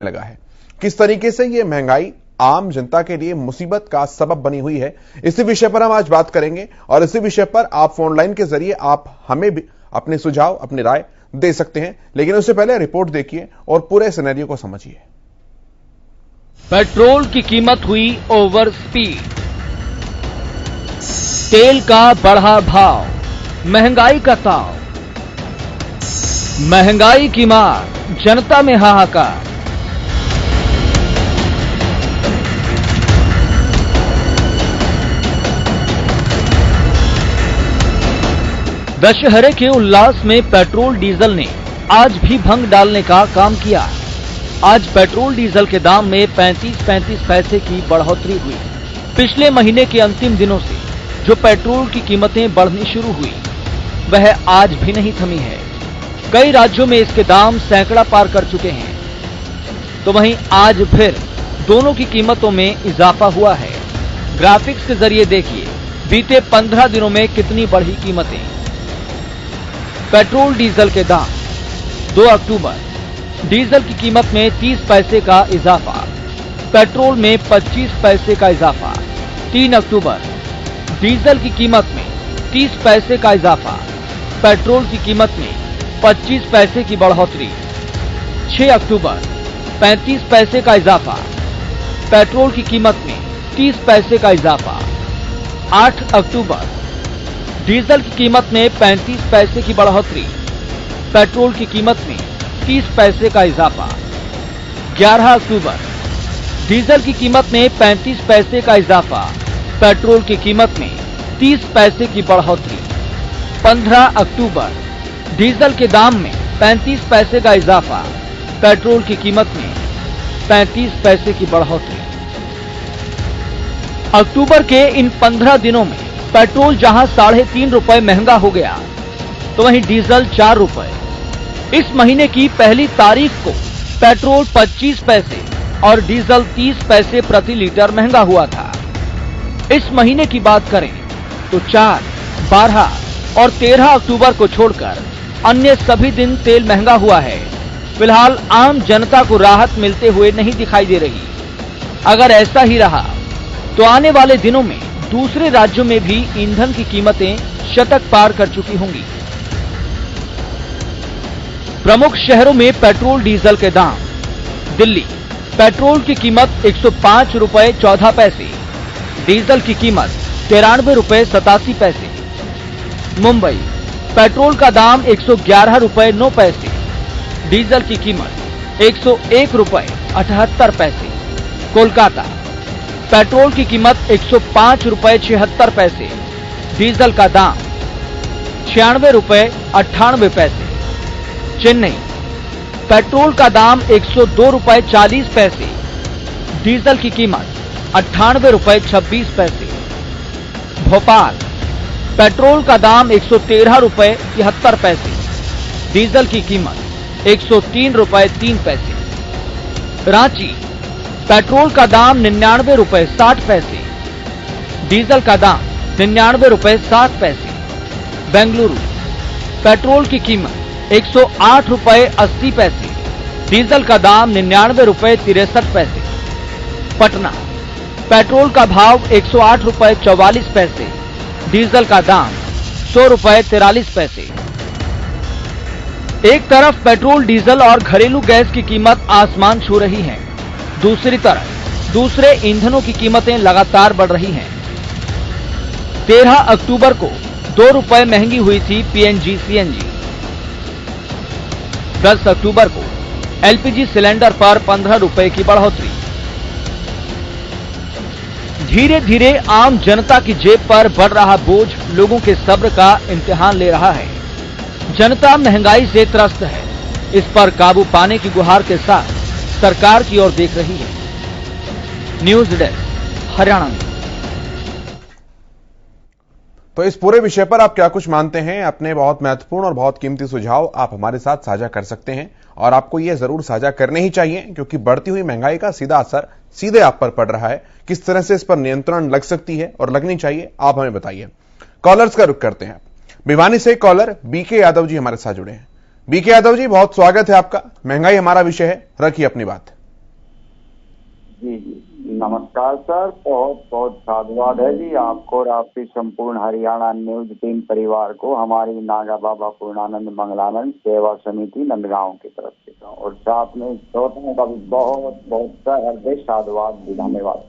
लगा है। किस तरीके से ये महंगाई आम जनता के लिए मुसीबत का सबब बनी हुई है, इसी विषय पर हम आज बात करेंगे और इसी विषय पर आप फोन लाइन के जरिए आप हमें भी अपने सुझाव, अपनी राय दे सकते हैं। लेकिन उससे पहले रिपोर्ट देखिए और पूरे सिनेरियो को समझिए। पेट्रोल की कीमत हुई ओवर स्पीड, तेल का बढ़ा भाव, महंगाई का ताव, महंगाई की मार, जनता में हाहाकार। दशहरे के उल्लास में पेट्रोल डीजल ने आज भी भंग डालने का काम किया। आज पेट्रोल डीजल के दाम में 35-35 पैसे की बढ़ोतरी हुई। पिछले महीने के अंतिम दिनों से जो पेट्रोल की कीमतें बढ़नी शुरू हुई, वह आज भी नहीं थमी है। कई राज्यों में इसके दाम सैकड़ा पार कर चुके हैं। तो वहीं आज फिर दोनों की कीमतों में इजाफा हुआ है। ग्राफिक्स के जरिए देखिए बीते 15 दिनों में कितनी बढ़ी कीमतें। पेट्रोल डीजल के दाम 2 अक्टूबर, डीजल की कीमत में 30 पैसे का इजाफा, पेट्रोल में 25 पैसे का इजाफा। 3 अक्टूबर, डीजल की कीमत में 30 पैसे का इजाफा, पेट्रोल की कीमत में 25 पैसे की बढ़ोतरी। 6 अक्टूबर, 35 पैसे का इजाफा, पेट्रोल की कीमत में 30 पैसे का इजाफा। 8 अक्टूबर, डीजल की कीमत में 35 पैसे की बढ़ोतरी, पेट्रोल की कीमत में 30 पैसे का इजाफा। 11 अक्टूबर, डीजल की कीमत में 35 पैसे का इजाफा, पेट्रोल की कीमत में 30 पैसे की बढ़ोतरी। 15 अक्टूबर, डीजल के दाम में 35 पैसे का इजाफा, पेट्रोल की कीमत में 35 पैसे की बढ़ोतरी। अक्टूबर के इन 15 दिनों में पेट्रोल जहां 3.5 रुपए महंगा हो गया, तो वहीं डीजल 4 रुपए। इस महीने की पहली तारीख को पेट्रोल 25 पैसे और डीजल 30 पैसे प्रति लीटर महंगा हुआ था। इस महीने की बात करें तो 4, 12 और 13 अक्टूबर को छोड़कर अन्य सभी दिन तेल महंगा हुआ है। फिलहाल आम जनता को राहत मिलते हुए नहीं दिखाई दे रही। अगर ऐसा ही रहा तो आने वाले दिनों में दूसरे राज्यों में भी ईंधन की कीमतें शतक पार कर चुकी होंगी। प्रमुख शहरों में पेट्रोल डीजल के दाम। दिल्ली, पेट्रोल की कीमत 105 रुपए 14 पैसे, डीजल की कीमत 93 रुपए 87 पैसे। मुंबई, पेट्रोल का दाम 111 रुपए 9 पैसे, डीजल की कीमत 101 रुपए 78 पैसे। कोलकाता, पेट्रोल की कीमत 105 रुपए 76 पैसे, डीजल का दाम 96 रुपए 98 पैसे। चेन्नई, पेट्रोल का दाम 102 रुपए 40 पैसे, डीजल की कीमत 98 रुपए 26 पैसे। भोपाल, पेट्रोल का दाम 113 रुपए 73 पैसे, डीजल की कीमत 103 रुपए 3 पैसे। रांची, पेट्रोल का दाम 99 रुपए 60 पैसे, डीजल का दाम 99 रुपए 60 पैसे। बेंगलुरु, पेट्रोल की कीमत 108 रुपए 80 पैसे, डीजल का दाम 99 रुपए 63 पैसे। पटना, पेट्रोल का भाव 108 रुपए 44 पैसे, डीजल का दाम 100 रुपए 43 पैसे। एक तरफ पेट्रोल, डीजल और घरेलू गैस की कीमत आसमान छू रही है, दूसरी तरफ दूसरे ईंधनों की कीमतें लगातार बढ़ रही हैं। 13 अक्टूबर को 2 रुपए महंगी हुई थी पीएनजी सीएनजी। 10 अक्टूबर को एलपीजी सिलेंडर पर 15 रुपए की बढ़ोतरी। धीरे धीरे आम जनता की जेब पर बढ़ रहा बोझ लोगों के सब्र का इम्तिहान ले रहा है। जनता महंगाई से त्रस्त है। इस पर काबू पाने की गुहार के साथ सरकार की ओर देख रही है। न्यूज डेस्क, हरियाणा में। तो इस पूरे विषय पर आप क्या कुछ मानते हैं? अपने बहुत महत्वपूर्ण और बहुत कीमती सुझाव आप हमारे साथ साझा कर सकते हैं और आपको यह जरूर साझा करने ही चाहिए, क्योंकि बढ़ती हुई महंगाई का सीधा असर सीधे आप पर पड़ रहा है। किस तरह से इस पर नियंत्रण लग सकती है और लगनी चाहिए, आप हमें बताइए। कॉलर्स का रुख करते हैं। भिवानी से कॉलर बीके यादव जी हमारे साथ जुड़े हैं। बीके यादव जी, बहुत स्वागत है आपका। महंगाई हमारा विषय है, रखिए अपनी बात। जी जी नमस्कार सर, बहुत बहुत साधुवाद है जी आपको और आपकी संपूर्ण हरियाणा न्यूज टीम परिवार को हमारी नागा बाबा पूर्णानंद मंगलानंद सेवा समिति नंदगांव की तरफ से, और साथ में श्रोताओं का भी बहुत बहुत हृदय साधुवाद भी, धन्यवाद।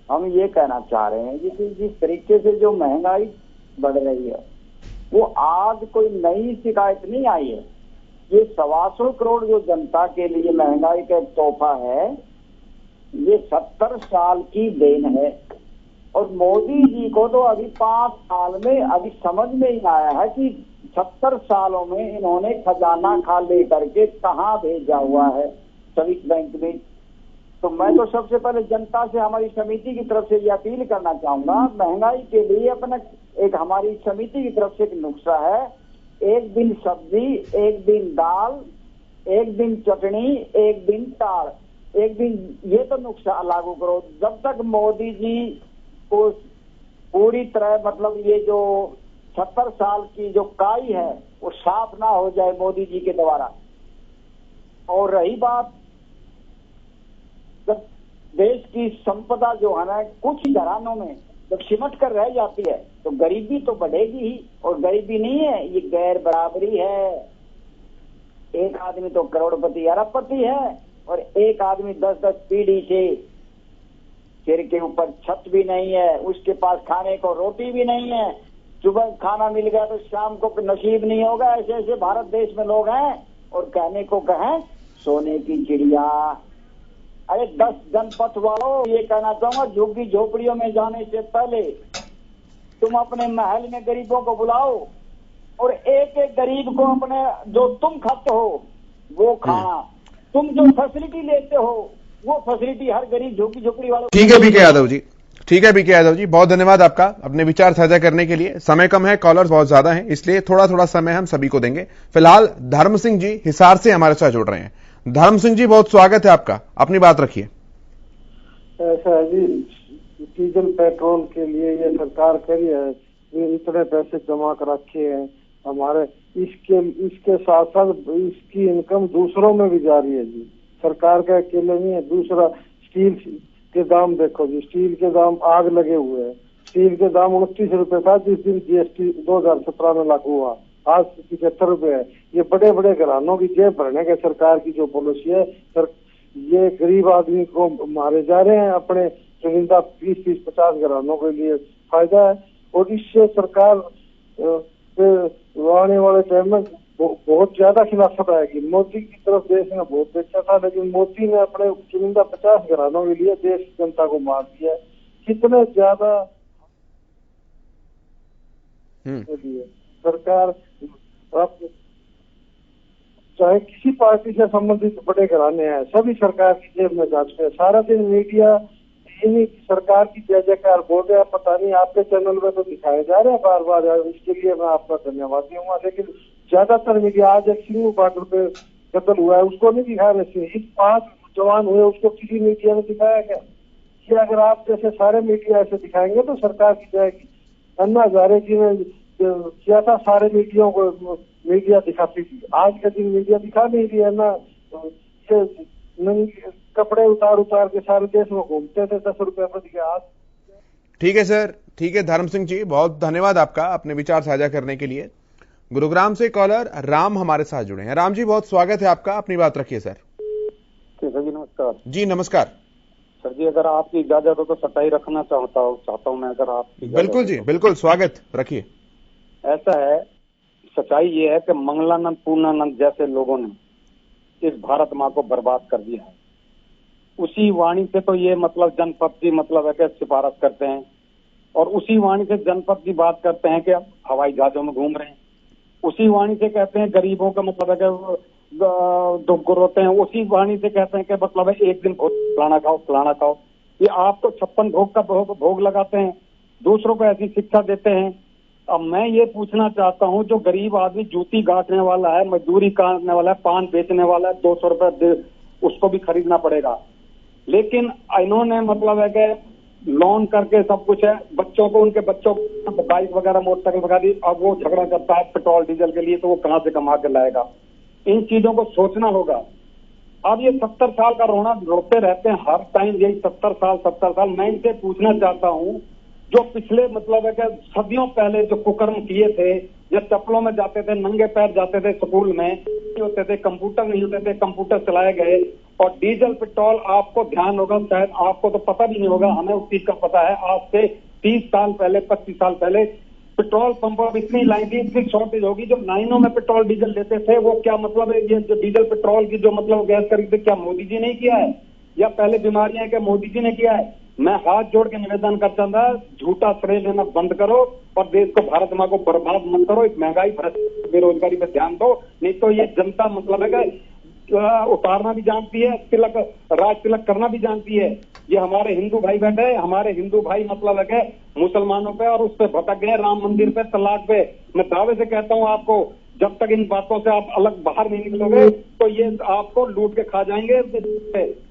हम ये कहना चाह रहे हैं जी कि जिस तरीके से जो महंगाई बढ़ रही है वो आज कोई नई शिकायत नहीं आई है। ये 125 करोड़ जो जनता के लिए महंगाई का एक तोहफा है, ये 70 साल की देन है। और मोदी जी को तो अभी 5 साल में अभी समझ में ही आया है कि 70 सालों में इन्होंने खजाना खाली करके कहाँ भेजा हुआ है, स्विस बैंक में। तो मैं तो सबसे पहले जनता से हमारी समिति की तरफ से ये अपील करना चाहूंगा, महंगाई के लिए अपना एक हमारी समिति की तरफ से एक नुस्खा है, एक दिन सब्जी, एक दिन दाल, एक दिन चटनी, एक दिन ताड़, एक दिन, ये तो नुस्खा लागू करो। जब तक मोदी जी को पूरी तरह मतलब ये जो 70 साल की जो काई है वो साफ ना हो जाए मोदी जी के द्वारा। और रही बात, जब देश की संपदा जो है ना कुछ घरानों में जब सिमट कर रह जाती है तो गरीबी तो बढ़ेगी ही, और गरीबी नहीं है, ये गैर बराबरी है। एक आदमी तो करोड़पति अरबपति है और एक आदमी 10-10 पीढ़ी से सिर के ऊपर छत भी नहीं है, उसके पास खाने को रोटी भी नहीं है, सुबह खाना मिल गया तो शाम को नसीब नहीं होगा। ऐसे ऐसे भारत देश में लोग हैं, और कहने को कहें सोने की चिड़िया। अरे 10 जनपथ वालों, ये कहना चाहूंगा, झुग्गी झोपड़ियों में जाने से पहले तुम अपने महल में गरीबों को बुलाओ और एक एक गरीब को अपने जो तुम खाते हो वो खाना, तुम जो फैसिलिटी लेते हो वो फैसिलिटी हर गरीब झुग्गी झोपड़ी वालों। ठीक है बीके यादव जी, ठीक है बीके यादव जी, बहुत धन्यवाद आपका अपने विचार साझा करने के लिए। समय कम है, कॉलर्स बहुत ज्यादा हैं, इसलिए थोड़ा थोड़ा समय हम सभी को देंगे। फिलहाल धर्म सिंह जी हिसार से हमारे साथ जुड़ रहे हैं। धर्म सिंह जी, बहुत स्वागत है आपका, अपनी बात रखिए। ऐसा है जी, डीजल पेट्रोल के लिए ये सरकार करी है, ये इतने पैसे जमा कर रखे हैं हमारे, इसके साथ साथ इसकी इनकम दूसरों में भी जारी है जी, सरकार का अकेले नहीं है। दूसरा, स्टील के दाम देखो जी, स्टील के दाम आग लगे हुए हैं। स्टील के दाम 29 रुपए था जिस दिन जीएसटी 2017 में लागू हुआ, आज 75 रुपए है। ये बड़े बड़े घरानों की जेब भरने के सरकार की जो पॉलिसी है, ये गरीब आदमी को मारे जा रहे हैं। अपने चुनिंदा 20-50 घरानों के लिए फायदा है, और इससे सरकार आने वाले टाइम में बहुत ज्यादा खिलाफत आएगी। मोदी की तरफ देश ने बहुत देखा था, लेकिन मोदी ने अपने चुनिंदा 50 घरानों के लिए देश की जनता को मार दिया। कितने ज्यादा सरकार चाहे किसी पार्टी से संबंधित बड़े घराने हैं, सभी सरकार की जेब में जाते हैं। सारा दिन मीडिया इन्हीं सरकार की जय जयकार बोल रहे हैं। पता नहीं आपके चैनल में तो दिखाए जा रहे हैं बार बार, इसके लिए मैं आपका धन्यवाद दूंगा। लेकिन ज्यादातर मीडिया, आज एक सिंह बॉर्डर पे कत्ल हुआ है उसको नहीं दिखा रहे, 5 जवान हुए उसको किसी मीडिया ने दिखाया क्या? कि अगर आप जैसे सारे मीडिया ऐसे दिखाएंगे तो सरकार की जाएगी। अन्ना हजारे जी ने किया था, सारे मीडिया को मीडिया दिखाती थी, आज के दिन मीडिया दिखा नहीं रही है ना। कपड़े उतार के सारे देश में घूमते थे 10 रुपए पर दिखे आज। ठीक है सर, ठीक है धर्म सिंह जी, बहुत धन्यवाद आपका अपने विचार साझा करने के लिए। गुरुग्राम से कॉलर राम हमारे साथ जुड़े हैं। राम जी, बहुत स्वागत है आपका, अपनी बात रखिए सर। सर जी नमस्कार। जी नमस्कार सर जी, अगर आपकी इजाजत हो तो सच्चाई रखना चाहता हूँ मैं, अगर आप। बिल्कुल जी, बिल्कुल, स्वागत रखिए। ऐसा है, सच्चाई ये है कि मंगलानंद पूर्णानंद जैसे लोगों ने इस भारत माँ को बर्बाद कर दिया है। उसी वाणी से तो ये मतलब जनपद की मतलब है कि सिफारिश करते हैं, और उसी वाणी से जनपद की बात करते हैं कि हवाई जहाजों में घूम रहे हैं। उसी वाणी से कहते हैं गरीबों का मतलब है कि दुख रोते हैं। उसी वाणी से कहते हैं कि मतलब है एक दिन फलाना खाओ। ये आप तो 56 भोग का भोग लगाते हैं, दूसरों को ऐसी शिक्षा देते हैं। अब मैं ये पूछना चाहता हूँ, जो गरीब आदमी जूती गांठने वाला है, मजदूरी करने वाला है, पान बेचने वाला है, 200 रुपए उसको भी खरीदना पड़ेगा। लेकिन इन्होंने मतलब है कि लोन करके सब कुछ है, बच्चों को, उनके बच्चों को बाइक वगैरह मोटरसाइकिल वगैरह दी। अब वो झगड़ा करता है पेट्रोल डीजल के लिए, तो वो कहाँ से कमा के लाएगा? इन चीजों को सोचना होगा। अब ये 70 साल का रोना रोते रहते हैं हर टाइम, यही 70 साल। मैं इनसे पूछना चाहता हूँ, जो पिछले मतलब है कि सदियों पहले जो कुकर्म किए थे, या चप्पलों में जाते थे, नंगे पैर जाते थे स्कूल में, नहीं होते थे, कंप्यूटर नहीं होते थे, कंप्यूटर चलाए गए, और डीजल पेट्रोल आपको ध्यान होगा, शायद आपको तो पता भी नहीं होगा, हमें उस चीज का पता है। आज से 30 साल पहले, 25 साल पहले पेट्रोल पंपों पर इतनी लाइन थी, इतनी शॉर्टेज होगी, जो लाइनों में पेट्रोल डीजल लेते थे, वो क्या मतलब है, ये जो डीजल पेट्रोल की जो मतलब गैस खरीदे, क्या मोदी जी ने किया है, या पहले बीमारियां क्या मोदी जी ने किया है? मैं हाथ जोड़ के निवेदन करता था, झूठा श्रेय लेना बंद करो और देश को, भारत माँ को बर्बाद मत करो। इस महंगाई, बेरोजगारी पे ध्यान दो, नहीं तो ये जनता मतलब है कि उतारना भी जानती है, तिलक, राज तिलक करना भी जानती है। ये हमारे हिंदू भाई बैठे हैं, हमारे हिंदू भाई मतलब है कि मुसलमानों पे और उस पे भटक गए, राम मंदिर पे, तलाक पे। मैं दावे से कहता हूँ आपको, जब तक इन बातों से आप अलग बाहर नहीं निकलोगे तो ये आपको लूट के खा जाएंगे।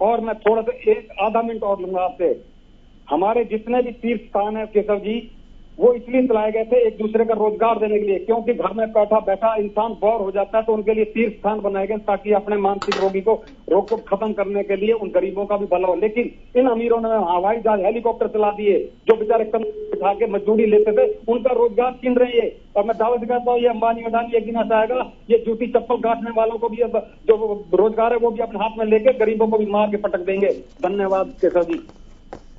और मैं थोड़ा सा एक आधा मिनट और लूंगा आपसे। हमारे जितने भी तीर्थ स्थान है केशव जी, वो इसलिए चलाए गए थे एक दूसरे का रोजगार देने के लिए, क्योंकि घर में बैठा बैठा इंसान बोर हो जाता है, तो उनके लिए तीर्थ स्थान बनाए गए ताकि अपने मानसिक रोग को खत्म करने के लिए उन गरीबों का भी भला हो। लेकिन इन अमीरों ने हवाई जहाज, हेलीकॉप्टर चला दिए, जो बेचारे कम बिठा के मजदूरी लेते थे, उनका रोजगार छीन रही है। और मैं दावे से कहता हूँ, ये अंबानी अडानी एक दिन ऐसा आएगा, ये जूती चप्पल काटने वालों को भी जो रोजगार है वो भी अपने हाथ में लेके गरीबों को भी मार के पटक देंगे। धन्यवाद केशव जी।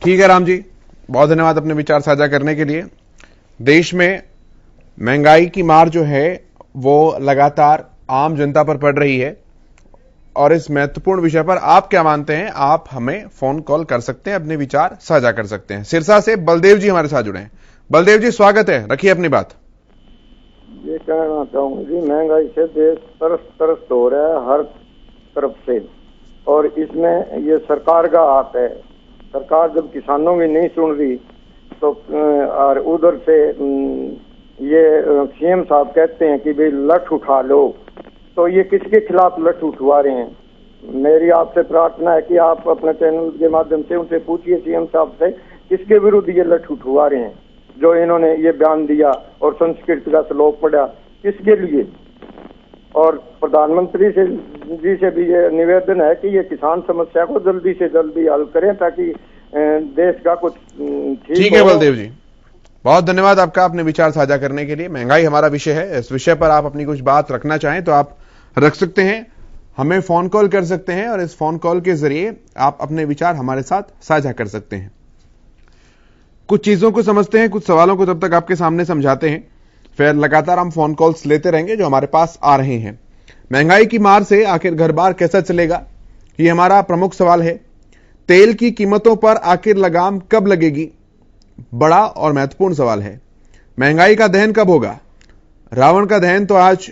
ठीक है राम जी, बहुत धन्यवाद अपने विचार साझा करने के लिए। देश में महंगाई की मार जो है वो लगातार आम जनता पर पड़ रही है, और इस महत्वपूर्ण विषय पर आप क्या मानते हैं, आप हमें फोन कॉल कर सकते हैं, अपने विचार साझा कर सकते हैं। सिरसा से बलदेव जी हमारे साथ जुड़े हैं। बलदेव जी स्वागत है, रखिए अपनी बात। ये कहना चाहूंगा जी, महंगाई से देश तरस हो रहा है हर तरफ से, और इसमें ये सरकार का हाथ है। सरकार जब किसानों की नहीं सुन रही तो और उधर से ये सीएम साहब कहते हैं कि भाई लठ उठा लो, तो ये किसके खिलाफ लठ उठवा रहे हैं? मेरी आपसे प्रार्थना है कि आप अपने चैनल के माध्यम से उनसे पूछिए सीएम साहब से, किसके विरुद्ध ये लठ उठवा रहे हैं? जो इन्होंने ये बयान दिया और संस्कृत का श्लोक पढ़ा, किसके लिए? और प्रधानमंत्री जी से भी ये निवेदन है कि ये किसान समस्या को जल्दी से जल्दी हल करें, ताकि देश का कुछ ठीक है बलदेव जी, बहुत धन्यवाद आपका अपने विचार साझा करने के लिए। महंगाई हमारा विषय है, इस विषय पर आप अपनी कुछ बात रखना चाहें तो आप रख सकते हैं, हमें फोन कॉल कर सकते हैं, और इस फोन कॉल के जरिए आप अपने विचार हमारे साथ साझा कर सकते हैं। कुछ चीजों को समझते हैं, कुछ सवालों को तब तक आपके सामने समझाते हैं, फिर लगातार हम फोन कॉल्स लेते रहेंगे जो हमारे पास आ रहे हैं। महंगाई की मार से आखिर घर बार कैसा चलेगा, ये हमारा प्रमुख सवाल है। तेल की कीमतों पर आखिर लगाम कब लगेगी, बड़ा और महत्वपूर्ण सवाल है। महंगाई का दहन कब होगा? रावण का दहन तो आज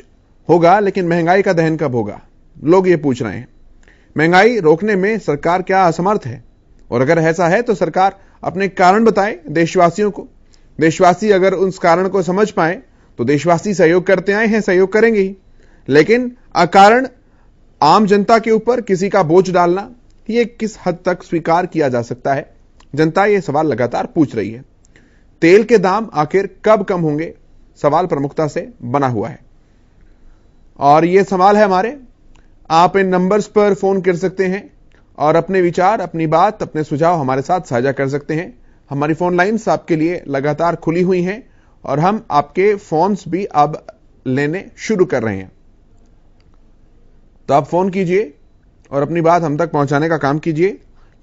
होगा, लेकिन महंगाई का दहन कब होगा, लोग ये पूछ रहे हैं। महंगाई रोकने में सरकार क्या असमर्थ है, और अगर ऐसा है तो सरकार अपने कारण बताए देशवासियों को। देशवासी अगर उस कारण को समझ पाए तो देशवासी सहयोग करते आए हैं, सहयोग करेंगे ही, लेकिन अकारण आम जनता के ऊपर किसी का बोझ डालना, यह किस हद तक स्वीकार किया जा सकता है? जनता यह सवाल लगातार पूछ रही है। तेल के दाम आखिर कब कम होंगे, सवाल प्रमुखता से बना हुआ है, और यह सवाल है हमारे। आप इन नंबर्स पर फोन कर सकते हैं और अपने विचार, अपनी बात, अपने सुझाव हमारे साथ साझा कर सकते हैं। हमारी फोन लाइन्स आपके लिए लगातार खुली हुई हैं, और हम आपके फोन्स भी अब लेने शुरू कर रहे हैं। तो आप फोन कीजिए और अपनी बात हम तक पहुंचाने का काम कीजिए,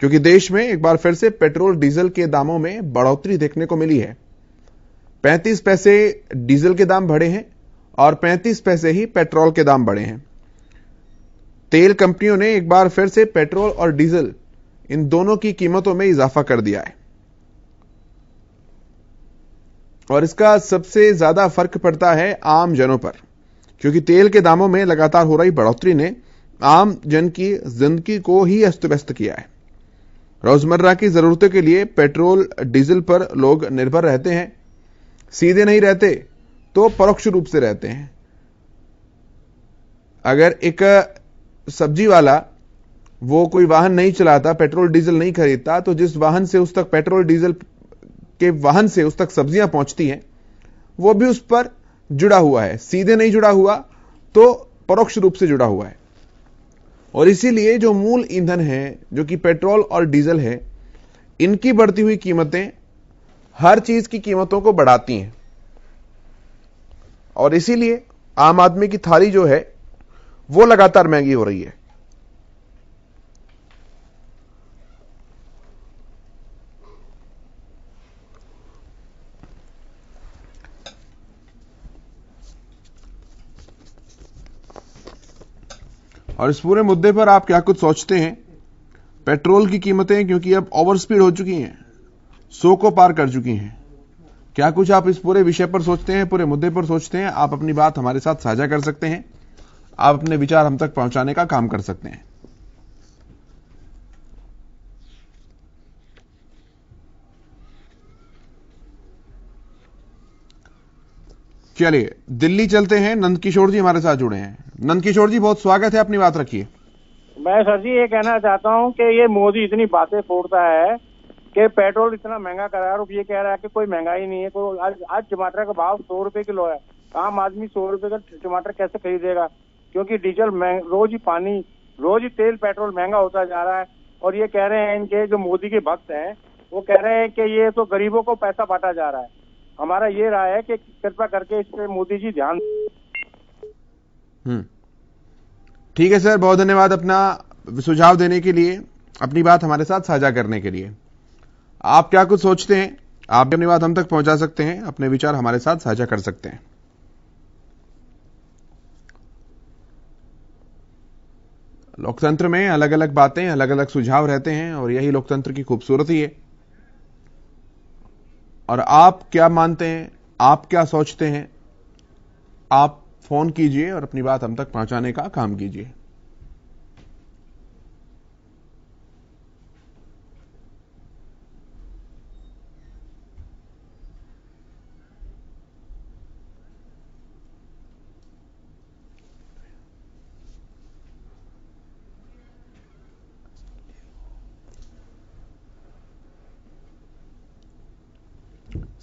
क्योंकि देश में एक बार फिर से पेट्रोल डीजल के दामों में बढ़ोतरी देखने को मिली है। 35 पैसे डीजल के दाम बढ़े हैं और 35 पैसे ही पेट्रोल के दाम बढ़े हैं। तेल कंपनियों ने एक बार फिर से पेट्रोल और डीजल, इन दोनों की कीमतों में इजाफा कर दिया है, और इसका सबसे ज्यादा फर्क पड़ता है आम जनों पर, क्योंकि तेल के दामों में लगातार हो रही बढ़ोतरी ने आम जन की जिंदगी को ही अस्त व्यस्त किया है। रोजमर्रा की जरूरतों के लिए पेट्रोल डीजल पर लोग निर्भर रहते हैं, सीधे नहीं रहते तो परोक्ष रूप से रहते हैं। अगर एक सब्जी वाला वो कोई वाहन नहीं चलाता, पेट्रोल डीजल नहीं खरीदता, तो जिस वाहन से उस तक पेट्रोल डीजल के वाहन से उस तक सब्जियां पहुंचती हैं, वो भी उस पर जुड़ा हुआ है। सीधे नहीं जुड़ा हुआ तो परोक्ष रूप से जुड़ा हुआ है। और इसीलिए जो मूल ईंधन है, जो कि पेट्रोल और डीजल है, इनकी बढ़ती हुई कीमतें हर चीज की कीमतों को बढ़ाती हैं और इसीलिए आम आदमी की थाली जो है वो लगातार महंगी हो रही है। और इस पूरे मुद्दे पर आप क्या कुछ सोचते हैं? पेट्रोल की कीमतें क्योंकि अब ओवर स्पीड हो चुकी हैं, 100 को पार कर चुकी हैं। क्या कुछ आप इस पूरे विषय पर सोचते हैं, पूरे मुद्दे पर सोचते हैं? आप अपनी बात हमारे साथ साझा कर सकते हैं, आप अपने विचार हम तक पहुंचाने का काम कर सकते हैं। चलिए दिल्ली चलते हैं, नंदकिशोर जी हमारे साथ जुड़े हैं। नंदकिशोर जी बहुत स्वागत है, अपनी बात रखिए। मैं सर जी ये कहना चाहता हूँ कि ये मोदी इतनी बातें फोड़ता है कि पेट्रोल इतना महंगा करा है और ये कह रहा है कि कोई महंगाई नहीं है। कोई आज टमाटर का भाव 100 रुपए किलो है। आम आदमी 100 रुपए का टमाटर कैसे खरीदेगा? क्योंकि डीजल रोज ही पानी, रोज ही तेल, पेट्रोल महंगा होता जा रहा है। और ये कह रहे हैं इनके जो मोदी के भक्त हैं वो कह रहे हैं कि ये तो गरीबों को पैसा बांटा जा रहा है। हमारा ये राय है कि कृपया करके इस पे मोदी जी ध्यान। ठीक है सर, बहुत धन्यवाद अपना सुझाव देने के लिए, अपनी बात हमारे साथ साझा करने के लिए। आप क्या कुछ सोचते हैं? आप भी अपनी बात हम तक पहुंचा सकते हैं, अपने विचार हमारे साथ साझा कर सकते हैं। लोकतंत्र में अलग अलग बातें, अलग अलग सुझाव रहते हैं और यही लोकतंत्र की खूबसूरती है। और आप क्या मानते हैं, आप क्या सोचते हैं? आप फोन कीजिए और अपनी बात हम तक पहुंचाने का काम कीजिए।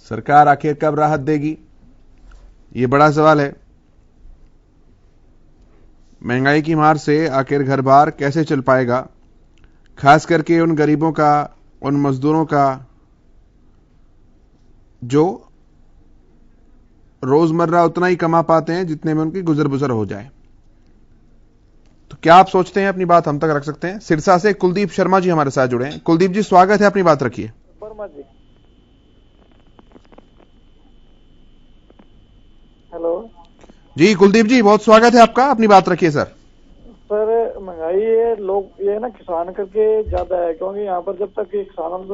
सरकार आखिर कब राहत देगी, यह बड़ा सवाल है। महंगाई की मार से आखिर घर बार कैसे चल पाएगा, खास करके उन गरीबों का, उन मजदूरों का जो रोजमर्रा उतना ही कमा पाते हैं जितने में उनकी गुजर बसर हो जाए। तो क्या आप सोचते हैं? अपनी बात हम तक रख सकते हैं। सिरसा से कुलदीप शर्मा जी हमारे साथ जुड़े हैं। कुलदीप जी स्वागत है, अपनी बात रखिए। हेलो जी कुलदीप जी बहुत स्वागत है आपका, अपनी बात रखिए सर। सर, महंगाई ये लोग ये ना किसान करके ज्यादा है, क्योंकि यहाँ पर जब तक किसान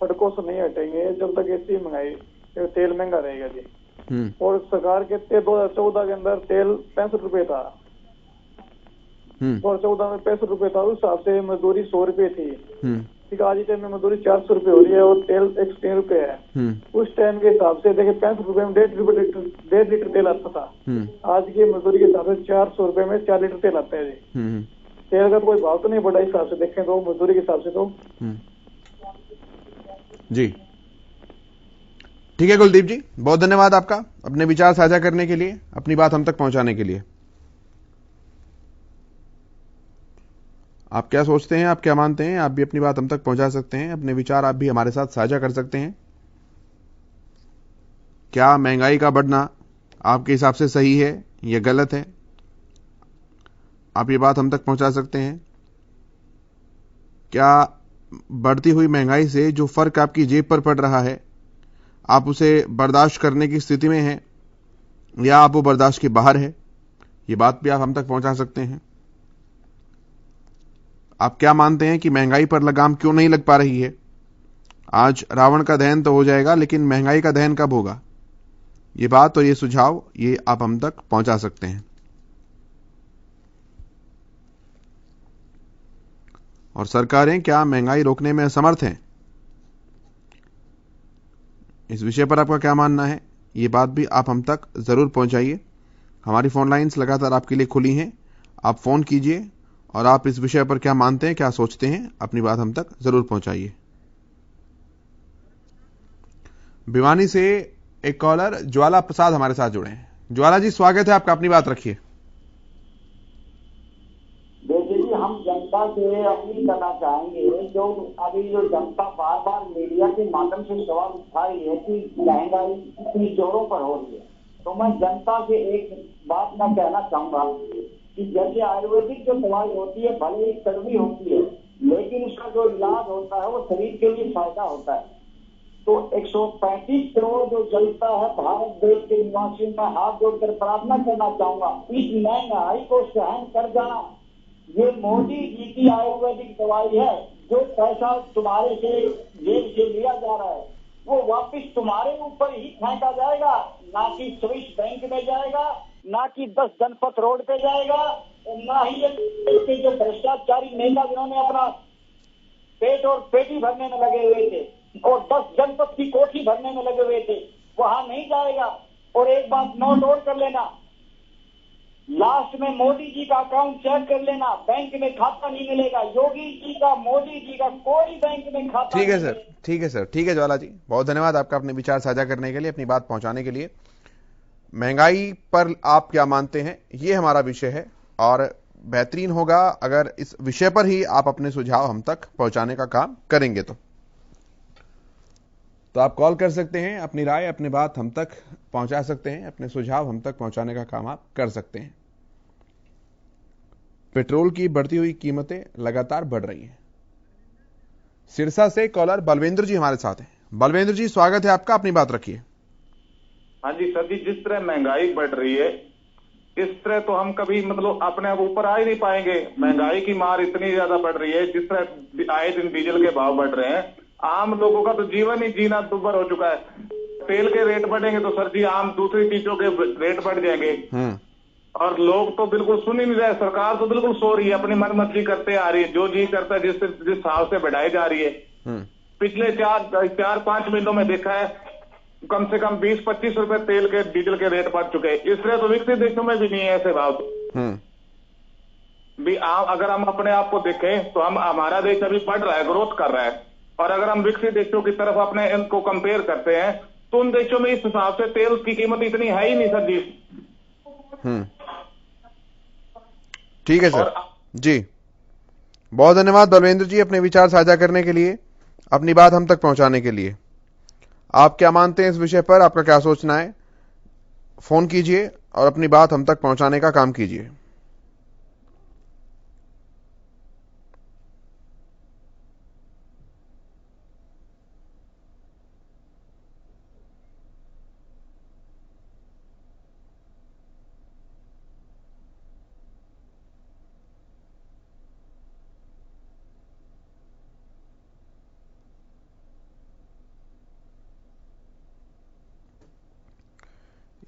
सड़कों से नहीं हटेंगे, जब तक ऐसी महंगाई, तेल महंगा रहेगा जी। और सरकार कहते हैं 2014 के अंदर तेल 65 रुपए था, 2014 में 65 रुपए था। उस हिसाब से मजदूरी 100 रुपए थी। ठीक है, आज के टाइम में मजदूरी 400 रुपए हो रही है और तेल 103 रुपए है। उस टाइम के हिसाब से देखिए 65 रुपए में 1.5 लीटर तेल आता था। आज की मजदूरी के हिसाब से 400 रुपए में 4 लीटर तेल आता है जी। तेल का तो कोई भाव तो नहीं बढ़ा इस हिसाब से देखें तो, मजदूरी के हिसाब से तो। जी ठीक है कुलदीप जी, बहुत धन्यवाद आपका अपने विचार साझा करने के लिए, अपनी बात हम तक पहुंचाने के लिए। आप क्या सोचते हैं, आप क्या मानते हैं? आप भी अपनी बात हम तक पहुंचा सकते हैं, अपने विचार आप भी हमारे साथ साझा कर सकते हैं। क्या महंगाई का बढ़ना आपके हिसाब से सही है या गलत है? आप ये बात हम तक पहुंचा सकते हैं। क्या बढ़ती हुई महंगाई से जो फर्क आपकी जेब पर पड़ रहा है, आप उसे बर्दाश्त करने की स्थिति में हैं या आप वो बर्दाश्त के बाहर है? ये बात भी आप हम तक पहुंचा सकते हैं। आप क्या मानते हैं कि महंगाई पर लगाम क्यों नहीं लग पा रही है? आज रावण का दहन तो हो जाएगा, लेकिन महंगाई का दहन कब होगा? ये बात और ये सुझाव ये आप हम तक पहुंचा सकते हैं। और सरकारें क्या महंगाई रोकने में असमर्थ हैं? इस विषय पर आपका क्या मानना है? ये बात भी आप हम तक जरूर पहुंचाइए। हमारी फोन लाइंस लगातार आपके लिए खुली हैं, आप फोन कीजिए और आप इस विषय पर क्या मानते हैं, क्या सोचते हैं, अपनी बात हम तक जरूर पहुंचाइए। भिवानी से एक कॉलर ज्वाला प्रसाद हमारे साथ जुड़े हैं। ज्वाला जी स्वागत है आपका, अपनी बात रखिए। देखिए जी, हम जनता से अपील करना चाहेंगे, जो अभी जो जनता बार बार मीडिया के माध्यम से सवाल उठा रही है कि महंगाई इतनी जोरों पर हो रही है, तो मैं जनता से एक बात मैं कहना चाहूंगा कि जैसे आयुर्वेदिक जो दवाई होती है भले ही कड़वी होती है, लेकिन उसका जो इलाज होता है वो शरीर के लिए फायदा होता है। तो 135 करोड़ जो जनता है भारत देश के निवासियों का हाथ जोड़कर प्रार्थना करना चाहूंगा, इस महंगाई को सहन कर जाना। ये मोदी जी की आयुर्वेदिक दवाई है, जो पैसा तुम्हारे से जेब से लिया जा रहा है वो वापस तुम्हारे ऊपर ही फेंका जाएगा, ना कि स्विस बैंक में जाएगा, ना कि 10 जनपद रोड पे जाएगा, और ना ही ये जो भ्रष्टाचारी नेता जिन्होंने अपना पेट और पेटी भरने में लगे हुए थे और 10 जनपद की कोठी भरने में लगे हुए थे, वहां नहीं जाएगा। और एक बात नोट और कर लेना, लास्ट में मोदी जी का अकाउंट चेक कर लेना, बैंक में खाता नहीं मिलेगा। योगी जी का, मोदी जी का कोई बैंक में खाता ठीक है नहीं सर, ठीक है सर, ठीक है ज्वाला जी, बहुत धन्यवाद आपका अपने विचार साझा करने के लिए, अपनी बात पहुंचाने के लिए। महंगाई पर आप क्या मानते हैं, ये हमारा विषय है, और बेहतरीन होगा अगर इस विषय पर ही आप अपने सुझाव हम तक पहुंचाने का काम करेंगे। तो आप कॉल कर सकते हैं, अपनी राय, अपनी बात हम तक पहुंचा सकते हैं, अपने सुझाव हम तक पहुंचाने का काम आप कर सकते हैं। पेट्रोल की बढ़ती हुई कीमतें लगातार बढ़ रही हैं। सिरसा से कॉलर बलवेंद्र जी हमारे साथ हैं। बलवेंद्र जी, स्वागत है आपका, अपनी बात रखिए। हाँ जी सर जी, जिस तरह महंगाई बढ़ रही है इस तरह तो हम कभी मतलब अपने आप ऊपर आ ही नहीं पाएंगे। महंगाई की मार इतनी ज्यादा बढ़ रही है, जिस तरह आए दिन डीजल के भाव बढ़ रहे हैं, आम लोगों का तो जीवन ही जीना दुर्भर हो चुका है। तेल के रेट बढ़ेंगे तो सर जी आम दूसरी चीजों के रेट बढ़ जाएंगे, और लोग तो बिल्कुल सुन ही नहीं रहे। सरकार तो बिल्कुल सो रही है, अपनी मनमर्जी करते आ रही है, जो जी करता है जिस हिसाब से बढ़ाई जा रही है। पिछले 4-5 महीनों में देखा है कम से कम 20-25 रुपए तेल के डीजल के रेट बढ़ चुके हैं। इस तरह तो विकसित देशों में भी नहीं है ऐसे भाव। भी अगर हम अपने आप को देखें तो हमारा देश अभी बढ़ रहा है, ग्रोथ कर रहा है, और अगर हम विकसित देशों की तरफ अपने इनको कंपेयर करते हैं तो उन देशों में इस हिसाब से तेल की कीमत इतनी है ही नहीं सर जी। ठीक है सर जी, बहुत धन्यवाद बलवेंद्र जी अपने विचार साझा करने के लिए, अपनी बात हम तक पहुंचाने के लिए। आप क्या मानते हैं इस विषय पर, आपका क्या सोचना है, फोन कीजिए और अपनी बात हम तक पहुंचाने का काम कीजिए।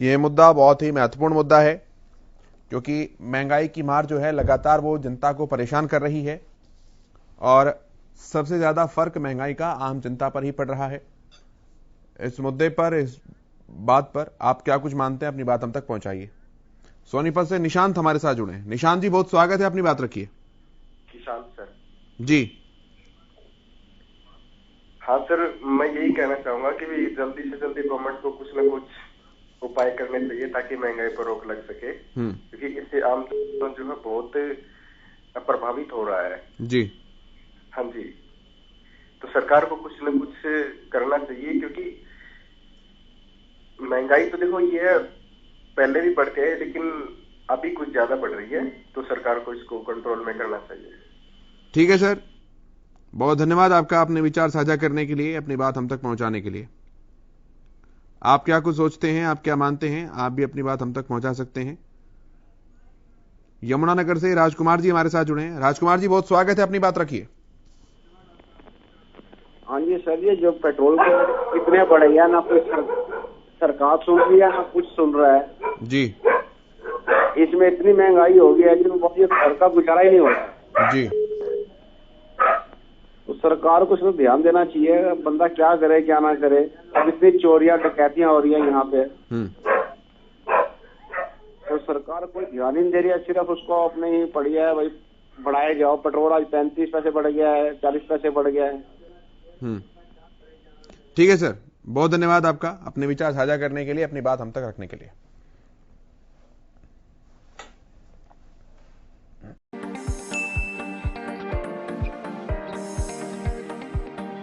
यह मुद्दा बहुत ही महत्वपूर्ण मुद्दा है, क्योंकि महंगाई की मार जो है लगातार वो जनता को परेशान कर रही है, और सबसे ज्यादा फर्क महंगाई का आम जनता पर ही पड़ रहा है। इस मुद्दे पर, इस बात पर आप क्या कुछ मानते हैं, अपनी बात हम तक पहुंचाइए। सोनीपत से निशांत हमारे साथ जुड़े हैं। निशांत जी, बहुत स्वागत है, अपनी बात रखिए। निशांत सर जी। हाँ सर, मैं यही कहना चाहूंगा कि भी जल्दी से जल्दी गवर्नमेंट को कुछ न कुछ उपाय करने चाहिए ताकि महंगाई पर रोक लग सके, क्योंकि इससे आम जन जो है बहुत प्रभावित हो रहा है जी। हाँ जी, तो सरकार को कुछ न कुछ करना चाहिए, क्योंकि महंगाई तो देखो ये पहले भी बढ़ती है लेकिन अभी कुछ ज्यादा बढ़ रही है, तो सरकार को इसको कंट्रोल में करना चाहिए। ठीक है सर, बहुत धन्यवाद आपका अपने विचार साझा करने के लिए, अपनी बात हम तक पहुंचाने के लिए। आप क्या कुछ सोचते हैं, आप क्या मानते हैं, आप भी अपनी बात हम तक पहुंचा सकते हैं। यमुनानगर से राजकुमार जी हमारे साथ जुड़े हैं। राजकुमार जी, बहुत स्वागत है, अपनी बात रखिए। हाँ जी सर, ये जो पेट्रोल के इतने बढ़े हैं, ना कोई सरकार सुन रही है ना कुछ सुन रहा है जी। इसमें इतनी महंगाई हो गई है कि घर का गुजारा ही नहीं हो रहा जी। तो सरकार को इसमें ध्यान देना चाहिए, बंदा क्या करे क्या ना करे। अब इतनी चोरियां डकैतियां हो रही है यहाँ पे, तो सरकार कोई ध्यान ही नहीं दे रही है, सिर्फ उसको अपने ही पड़ी है भाई बढ़ाए जाओ। पेट्रोल आज 35 पैसे बढ़ गया है, 40 पैसे बढ़ गया है। ठीक है सर, बहुत धन्यवाद आपका अपने विचार साझा करने के लिए, अपनी बात हम तक रखने के लिए।